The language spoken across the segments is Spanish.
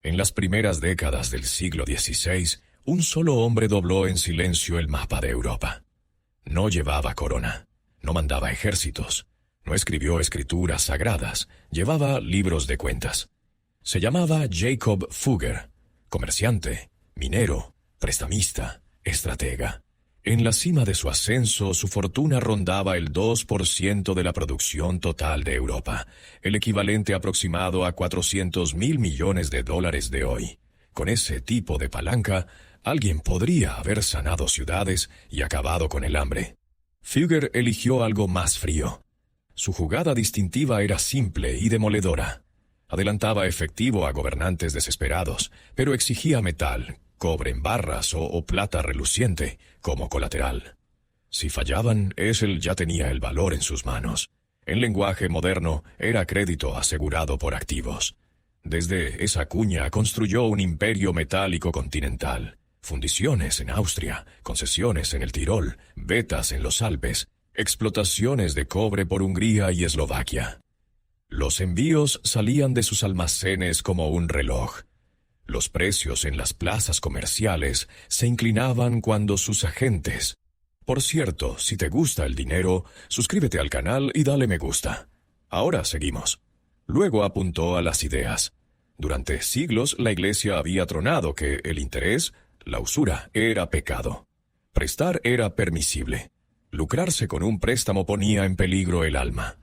En las primeras décadas del siglo XVI, un solo hombre dobló en silencio el mapa de Europa. No llevaba corona, no mandaba ejércitos, no escribió escrituras sagradas, llevaba libros de cuentas. Se llamaba Jacob Fugger, comerciante, minero, prestamista, estratega. En la cima de su ascenso, su fortuna rondaba el 2% de la producción total de Europa, el equivalente aproximado a 400.000 millones de dólares de hoy. Con ese tipo de palanca, alguien podría haber sanado ciudades y acabado con el hambre. Fugger eligió algo más frío. Su jugada distintiva era simple y demoledora. Adelantaba efectivo a gobernantes desesperados, pero exigía metal, cobre en barras o plata reluciente, como colateral. Si fallaban, Eschel ya tenía el valor en sus manos. En lenguaje moderno, era crédito asegurado por activos. Desde esa cuña construyó un imperio metálico continental. Fundiciones en Austria, concesiones en el Tirol, vetas en los Alpes, explotaciones de cobre por Hungría y Eslovaquia. Los envíos salían de sus almacenes como un reloj. Los precios en las plazas comerciales se inclinaban cuando sus agentes... Por cierto, si te gusta el dinero, suscríbete al canal y dale me gusta. Ahora seguimos. Luego apuntó a las ideas. Durante siglos la Iglesia había tronado que el interés, la usura, era pecado. Prestar era permisible. Lucrarse con un préstamo ponía en peligro el alma.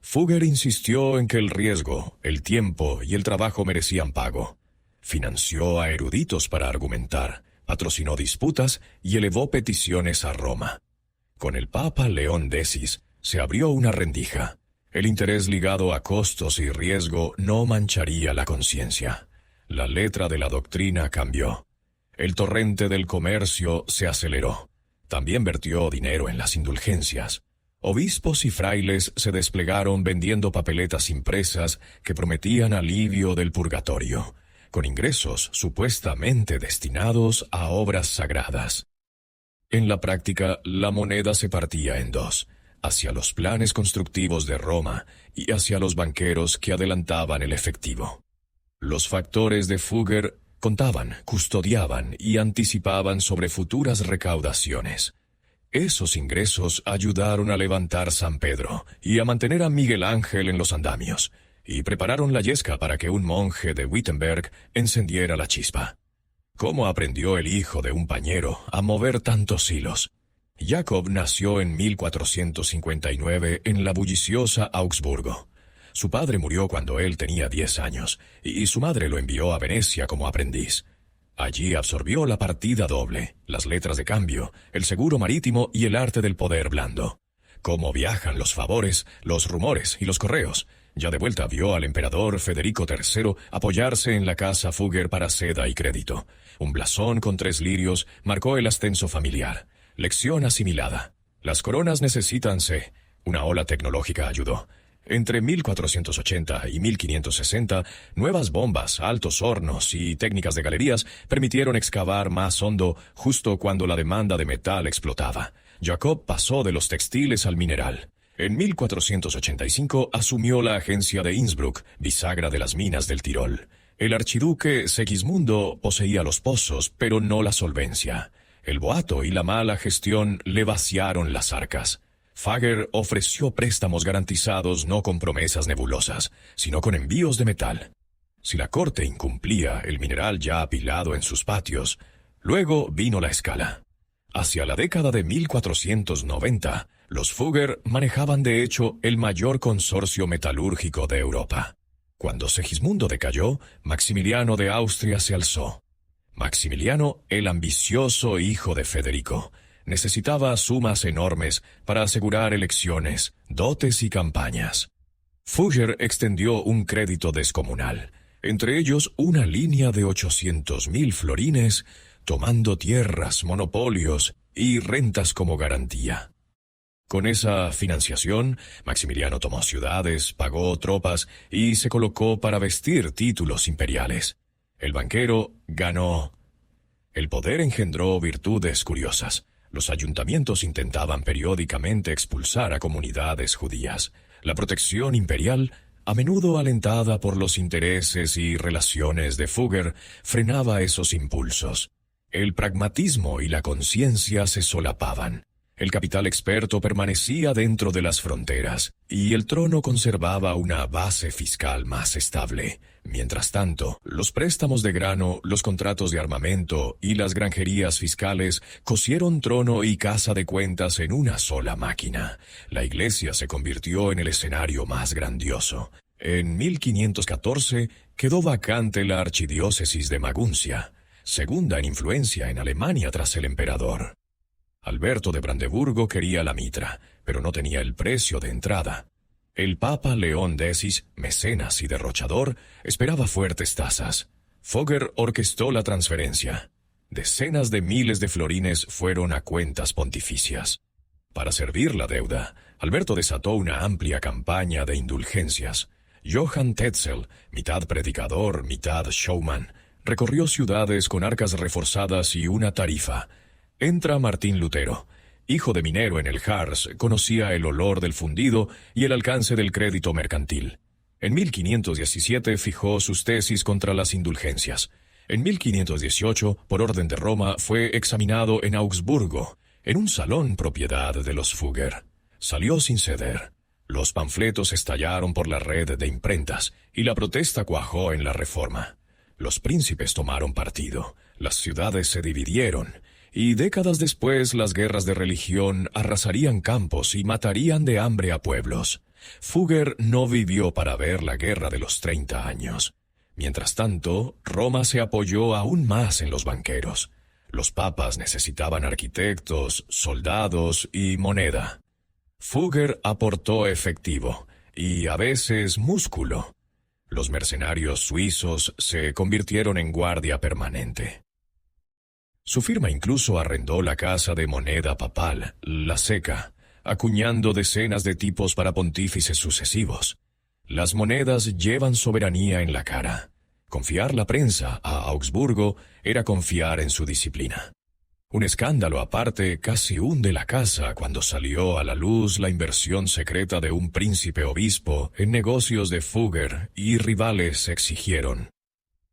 Fugger insistió en que el riesgo, el tiempo y el trabajo merecían pago. Financió a eruditos para argumentar, patrocinó disputas y elevó peticiones a Roma. Con el Papa León X se abrió una rendija. El interés ligado a costos y riesgo no mancharía la conciencia. La letra de la doctrina cambió. El torrente del comercio se aceleró. También vertió dinero en las indulgencias. Obispos y frailes se desplegaron vendiendo papeletas impresas que prometían alivio del purgatorio, con ingresos supuestamente destinados a obras sagradas. En la práctica, la moneda se partía en dos, hacia los planes constructivos de Roma y hacia los banqueros que adelantaban el efectivo. Los factores de Fugger contaban, custodiaban y anticipaban sobre futuras recaudaciones. Esos ingresos ayudaron a levantar San Pedro y a mantener a Miguel Ángel en los andamios, y prepararon la yesca para que un monje de Wittenberg encendiera la chispa. ¿Cómo aprendió el hijo de un pañero a mover tantos hilos? Jacob nació en 1459 en la bulliciosa Augsburgo. Su padre murió cuando él tenía 10 años, y su madre lo envió a Venecia como aprendiz. Allí absorbió la partida doble, las letras de cambio, el seguro marítimo y el arte del poder blando. Cómo viajan los favores, los rumores y los correos. Ya de vuelta vio al emperador Federico III apoyarse en la casa Fugger para seda y crédito. Un blasón con 3 lirios marcó el ascenso familiar. Lección asimilada. Las coronas necesítanse. Una ola tecnológica ayudó. Entre 1480 y 1560, nuevas bombas, altos hornos y técnicas de galerías permitieron excavar más hondo justo cuando la demanda de metal explotaba. Jacob pasó de los textiles al mineral. En 1485 asumió la agencia de Innsbruck, bisagra de las minas del Tirol. El archiduque Segismundo poseía los pozos, pero no la solvencia. El boato y la mala gestión le vaciaron las arcas. Fugger ofreció préstamos garantizados no con promesas nebulosas, sino con envíos de metal. Si la corte incumplía el mineral ya apilado en sus patios, luego vino la escala. Hacia la década de 1490, los Fugger manejaban de hecho el mayor consorcio metalúrgico de Europa. Cuando Segismundo decayó, Maximiliano de Austria se alzó. Maximiliano, el ambicioso hijo de Federico, necesitaba sumas enormes para asegurar elecciones, dotes y campañas. Fugger extendió un crédito descomunal, entre ellos una línea de 800.000 florines, tomando tierras, monopolios y rentas como garantía. Con esa financiación, Maximiliano tomó ciudades, pagó tropas y se colocó para vestir títulos imperiales. El banquero ganó. El poder engendró virtudes curiosas. Los ayuntamientos intentaban periódicamente expulsar a comunidades judías. La protección imperial a menudo alentada por los intereses y relaciones de Fugger, frenaba esos impulsos. El pragmatismo y la conciencia se solapaban. El capital experto permanecía dentro de las fronteras, y el trono conservaba una base fiscal más estable. Mientras tanto, los préstamos de grano, los contratos de armamento y las granjerías fiscales cosieron trono y casa de cuentas en una sola máquina. La iglesia se convirtió en el escenario más grandioso. En 1514 quedó vacante la archidiócesis de Maguncia, segunda en influencia en Alemania tras el emperador. Alberto de Brandeburgo quería la mitra, pero no tenía el precio de entrada. El Papa León X, mecenas y derrochador, esperaba fuertes tasas. Fugger orquestó la transferencia. Decenas de miles de florines fueron a cuentas pontificias. Para servir la deuda, Alberto desató una amplia campaña de indulgencias. Johann Tetzel, mitad predicador, mitad showman, recorrió ciudades con arcas reforzadas y una tarifa. Entra Martín Lutero. Hijo de minero en el Harz, conocía el olor del fundido y el alcance del crédito mercantil. En 1517 fijó sus tesis contra las indulgencias. En 1518, por orden de Roma, fue examinado en Augsburgo, en un salón propiedad de los Fugger. Salió sin ceder. Los panfletos estallaron por la red de imprentas y la protesta cuajó en la Reforma. Los príncipes tomaron partido, las ciudades se dividieron, y décadas después las guerras de religión arrasarían campos y matarían de hambre a pueblos. Fugger no vivió para ver la guerra de los 30 años. Mientras tanto, Roma se apoyó aún más en los banqueros. Los papas necesitaban arquitectos, soldados y moneda. Fugger aportó efectivo y a veces músculo. Los mercenarios suizos se convirtieron en guardia permanente. Su firma incluso arrendó la casa de moneda papal, la Seca, acuñando decenas de tipos para pontífices sucesivos. Las monedas llevan soberanía en la cara. Confiar la prensa a Augsburgo era confiar en su disciplina. Un escándalo aparte casi hunde la casa cuando salió a la luz la inversión secreta de un príncipe obispo en negocios de Fugger y rivales exigieron.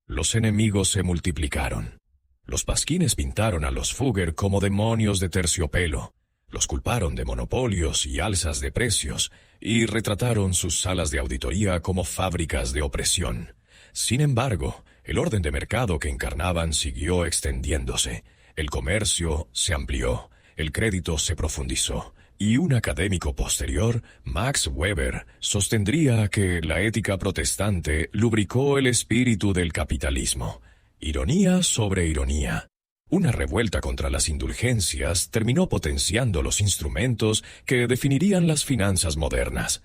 Los enemigos se multiplicaron. Los pasquines pintaron a los Fugger como demonios de terciopelo, los culparon de monopolios y alzas de precios, y retrataron sus salas de auditoría como fábricas de opresión. Sin embargo, el orden de mercado que encarnaban siguió extendiéndose, el comercio se amplió, el crédito se profundizó, y un académico posterior, Max Weber, sostendría que la ética protestante lubricó el espíritu del capitalismo. Ironía sobre ironía. Una revuelta contra las indulgencias terminó potenciando los instrumentos que definirían las finanzas modernas.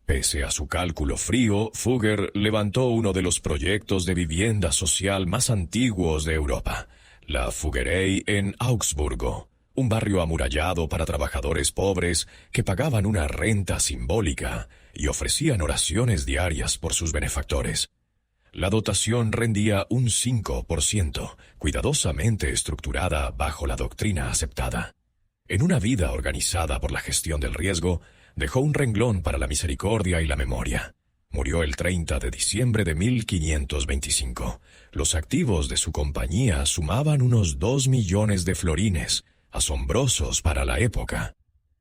Pese a su cálculo frío, Fugger levantó uno de los proyectos de vivienda social más antiguos de Europa, la Fuggerei en Augsburgo, un barrio amurallado para trabajadores pobres que pagaban una renta simbólica y ofrecían oraciones diarias por sus benefactores. La dotación rendía un 5%, cuidadosamente estructurada bajo la doctrina aceptada. En una vida organizada por la gestión del riesgo, dejó un renglón para la misericordia y la memoria. Murió el 30 de diciembre de 1525. Los activos de su compañía sumaban unos 2 millones de florines, asombrosos para la época.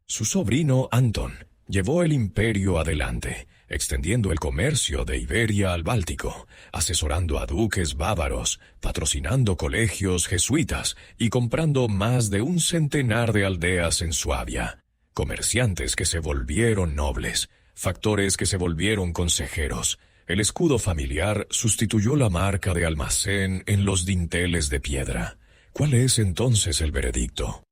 Su sobrino Anton llevó el imperio adelante, extendiendo el comercio de Iberia al Báltico, asesorando a duques bávaros, patrocinando colegios jesuitas y comprando más de 100 de aldeas en Suabia. Comerciantes que se volvieron nobles, factores que se volvieron consejeros. El escudo familiar sustituyó la marca de almacén en los dinteles de piedra. ¿Cuál es entonces el veredicto?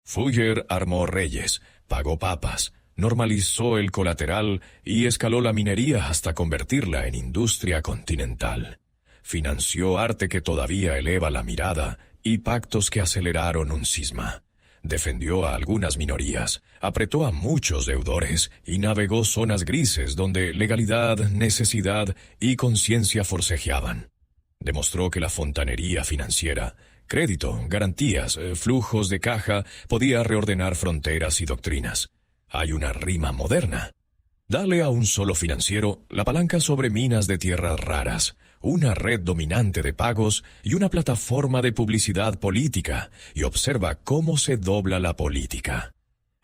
Fugger armó reyes, pagó papas, normalizó el colateral y escaló la minería hasta convertirla en industria continental. Financió arte que todavía eleva la mirada y pactos que aceleraron un cisma. Defendió a algunas minorías, apretó a muchos deudores y navegó zonas grises donde legalidad, necesidad y conciencia forcejeaban. Demostró que la fontanería financiera, crédito, garantías, flujos de caja, podía reordenar fronteras y doctrinas. Hay una rima moderna. Dale a un solo financiero la palanca sobre minas de tierras raras, una red dominante de pagos y una plataforma de publicidad política, y observa cómo se dobla la política.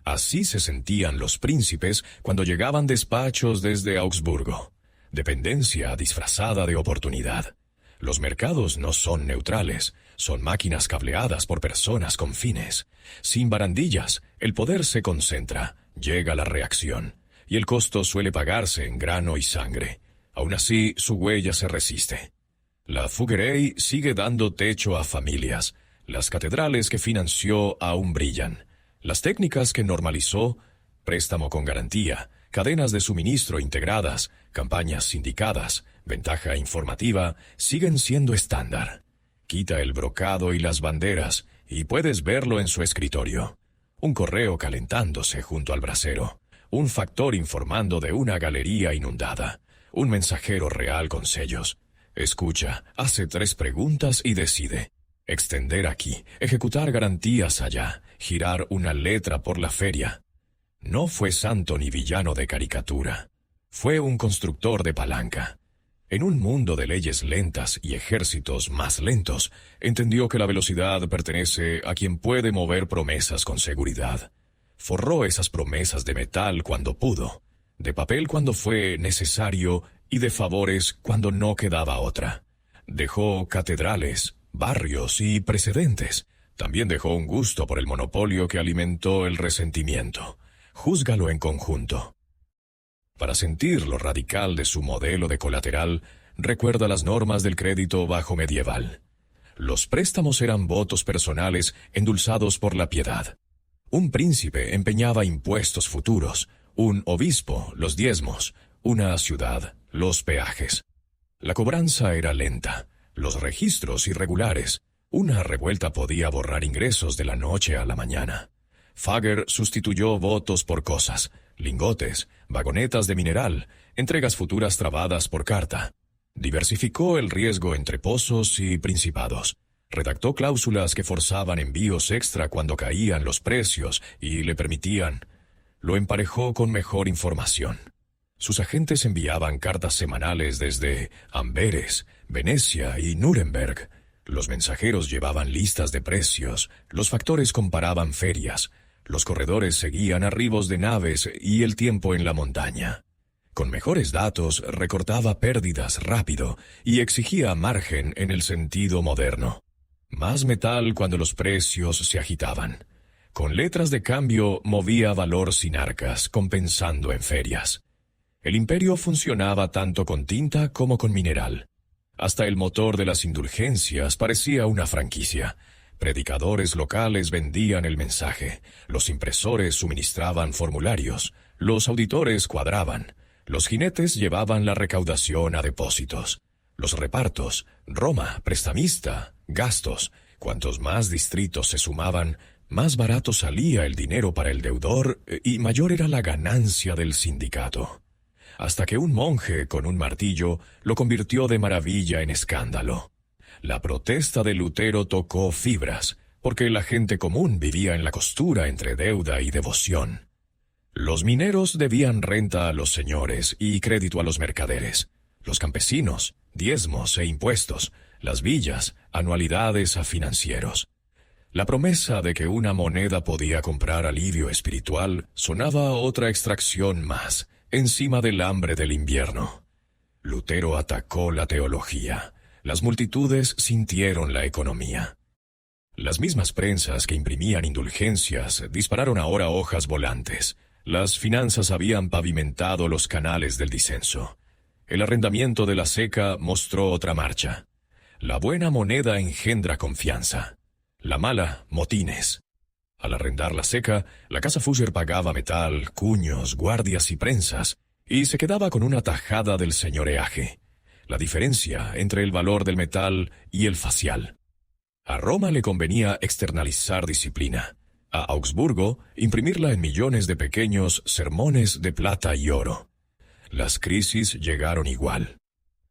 Así se sentían los príncipes cuando llegaban despachos desde Augsburgo. Dependencia disfrazada de oportunidad. Los mercados no son neutrales, son máquinas cableadas por personas con fines. Sin barandillas, el poder se concentra, llega la reacción, y el costo suele pagarse en grano y sangre. Aún así, su huella se resiste. La Fuggerei sigue dando techo a familias. Las catedrales que financió aún brillan. Las técnicas que normalizó, préstamo con garantía, cadenas de suministro integradas, campañas sindicadas, ventaja informativa, siguen siendo estándar. Quita el brocado y las banderas, y puedes verlo en su escritorio. Un correo calentándose junto al brasero. Un factor informando de una galería inundada. Un mensajero real con sellos. Escucha, hace 3 preguntas y decide. Extender aquí, ejecutar garantías allá, girar una letra por la feria. No fue santo ni villano de caricatura. Fue un constructor de palanca. En un mundo de leyes lentas y ejércitos más lentos, entendió que la velocidad pertenece a quien puede mover promesas con seguridad. Forró esas promesas de metal cuando pudo, de papel cuando fue necesario y de favores cuando no quedaba otra. Dejó catedrales, barrios y precedentes. También dejó un gusto por el monopolio que alimentó el resentimiento. Júzgalo en conjunto. Para sentir lo radical de su modelo de colateral, recuerda las normas del crédito bajo medieval. Los préstamos eran votos personales endulzados por la piedad. Un príncipe empeñaba impuestos futuros, un obispo los diezmos, una ciudad los peajes. La cobranza era lenta, los registros irregulares. Una revuelta podía borrar ingresos de la noche a la mañana. Fugger sustituyó votos por cosas, lingotes, vagonetas de mineral, entregas futuras trabadas por carta. Diversificó el riesgo entre pozos y principados. Redactó cláusulas que forzaban envíos extra cuando caían los precios y le permitían. Lo emparejó con mejor información. Sus agentes enviaban cartas semanales desde Amberes, Venecia y Nuremberg. Los mensajeros llevaban listas de precios, los factores comparaban ferias, los corredores seguían arribos de naves y el tiempo en la montaña. Con mejores datos recortaba pérdidas rápido y exigía margen en el sentido moderno. Más metal cuando los precios se agitaban. Con letras de cambio movía valor sin arcas, compensando en ferias. El imperio funcionaba tanto con tinta como con mineral. Hasta el motor de las indulgencias parecía una franquicia. Predicadores locales vendían el mensaje, los impresores suministraban formularios, los auditores cuadraban, los jinetes llevaban la recaudación a depósitos, los repartos, Roma, prestamista, gastos. Cuantos más distritos se sumaban, más barato salía el dinero para el deudor y mayor era la ganancia del sindicato. Hasta que un monje con un martillo lo convirtió de maravilla en escándalo. La protesta de Lutero tocó fibras, porque la gente común vivía en la costura entre deuda y devoción. Los mineros debían renta a los señores y crédito a los mercaderes. Los campesinos, diezmos e impuestos. Las villas, anualidades a financieros. La promesa de que una moneda podía comprar alivio espiritual sonaba a otra extracción más, encima del hambre del invierno. Lutero atacó la teología. Las multitudes sintieron la economía. Las mismas prensas que imprimían indulgencias dispararon ahora hojas volantes. Las finanzas habían pavimentado los canales del disenso. El arrendamiento de la seca mostró otra marcha. La buena moneda engendra confianza. La mala, motines. Al arrendar la seca, la casa Fugger pagaba metal, cuños, guardias y prensas, y se quedaba con una tajada del señoreaje. La diferencia entre el valor del metal y el facial. A Roma le convenía externalizar disciplina. A Augsburgo, imprimirla en millones de pequeños sermones de plata y oro. Las crisis llegaron igual.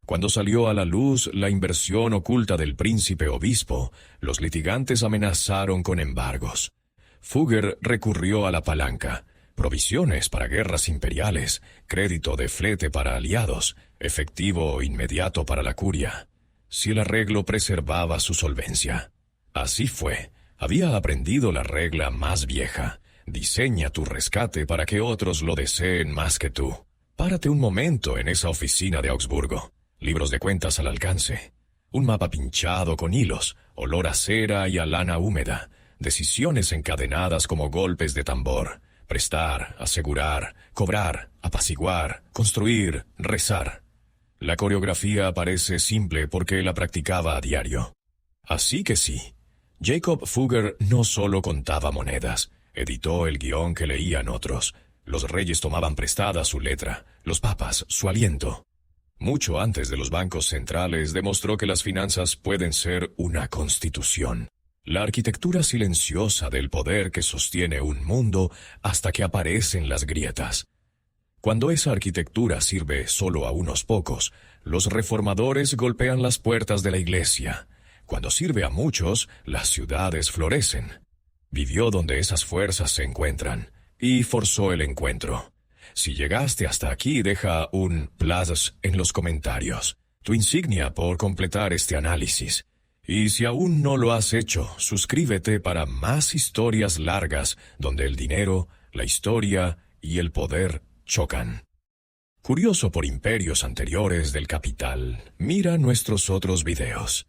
Cuando salió a la luz la inversión oculta del príncipe obispo, los litigantes amenazaron con embargos. Fugger recurrió a la palanca. provisiones para guerras imperiales, crédito de flete para aliados, efectivo inmediato para la curia, si el arreglo preservaba su solvencia. Así fue. Había aprendido la regla más vieja. Diseña tu rescate para que otros lo deseen más que tú. Párate un momento en esa oficina de Augsburgo. Libros de cuentas al alcance. Un mapa pinchado con hilos, olor a cera y a lana húmeda. Decisiones encadenadas como golpes de tambor. Prestar, asegurar, cobrar, apaciguar, construir, rezar. La coreografía parece simple porque la practicaba a diario. Así que sí, Jacob Fugger no solo contaba monedas, editó el guión que leían otros. Los reyes tomaban prestada su letra, los papas su aliento. Mucho antes de los bancos centrales demostró que las finanzas pueden ser una constitución. La arquitectura silenciosa del poder que sostiene un mundo hasta que aparecen las grietas. Cuando esa arquitectura sirve solo a unos pocos, los reformadores golpean las puertas de la iglesia. Cuando sirve a muchos, las ciudades florecen. Vivió donde esas fuerzas se encuentran y forzó el encuentro. Si llegaste hasta aquí, deja un +, en los comentarios, tu insignia por completar este análisis. Y si aún no lo has hecho, suscríbete para más historias largas donde el dinero, la historia y el poder chocan. Curioso por imperios anteriores del capital, mira nuestros otros videos.